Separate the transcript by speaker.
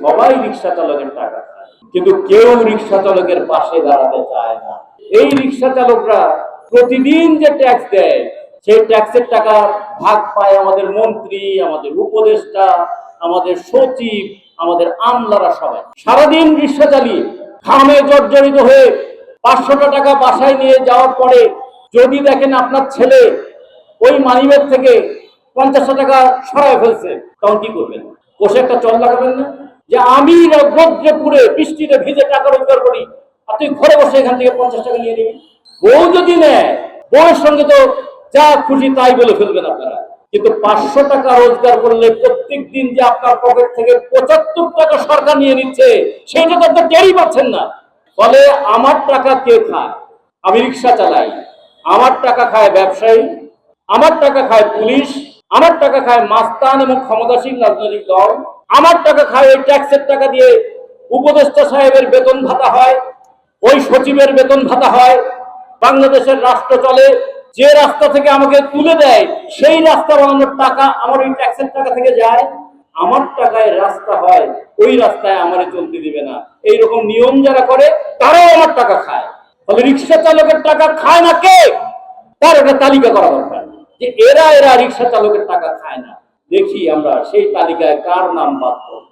Speaker 1: সবাই রিক্সা চালকের টাকা খায়, কিন্তু কেউ রিক্সা চালকের পাশে দাঁড়াতে চায় না। এই রিক্সা চালকরা প্রতিদিন যে ট্যাক্স দেয়, সেই ট্যাক্সের টাকা ভাগ পায় আমাদের মন্ত্রী, আমাদের উপদেষ্টা, আমাদের সচিব, আমাদের আমলারা। সবাই সারাদিন রিক্সা চালিয়ে ঘামে জর্জরিত হয়ে 500টা টাকা বাসায় নিয়ে যাওয়ার পরে যদি দেখেন আপনার ছেলে ওই মানিব্যাগ থেকে 50টা টাকা সরায় ফেলছে, তখন কি করবেন? বসে একটা চল লাগাবেন না যে আমি রৌদ্রে পুড়ে বৃষ্টিতে ভিজে টাকা রোজগার করি, আর তুই ঘরে বসে এখান থেকে 50 টাকা নিয়ে নিবি? বউ যদি নেয়, বউয়ের সঙ্গে তো যা খুশি তাই বলে ফেলবেন আপনারা। কিন্তু 500 টাকা রোজগার করলে প্রত্যেক দিন যে আপনার পকেট থেকে 75 টাকা সরকার নিয়ে নিচ্ছে, সেটা তো আপনার টেরই পাচ্ছেন না। ফলে আমার টাকা কে খায়? আমি রিক্সা চালাই, আমার টাকা খায় ব্যবসায়ী, আমার টাকা খায় পুলিশ, আমার টাকা খায় মাস্তান এবং ক্ষমতাসীন রাজনৈতিক দল, আমার টাকা খায় ওই ট্যাক্সের টাকা দিয়ে উপদেষ্টা সাহেবের বেতন ভাতা হয়, ওই সচিবের বেতন ভাতা হয়। বাংলাদেশের রাষ্ট্র চলে, যে রাস্তা থেকে আমাকে তুলে দেয় সেই রাস্তা বানানোর টাকা আমার ওই ট্যাক্সের টাকা থেকে যায়। আমার টাকায় রাস্তা হয়, ওই রাস্তায় আমারে চলতে দিবে না, এইরকম নিয়ম যারা করে তারাও আমার টাকা খায়। ফলে রিক্সা চালকের টাকা খায় না কে, তার একটা তালিকা করা দরকার যে এরা এরা রিক্সা চালকের টাকা খায় না। দেখি আমরা সেই তালিকায় কার নাম বাদ।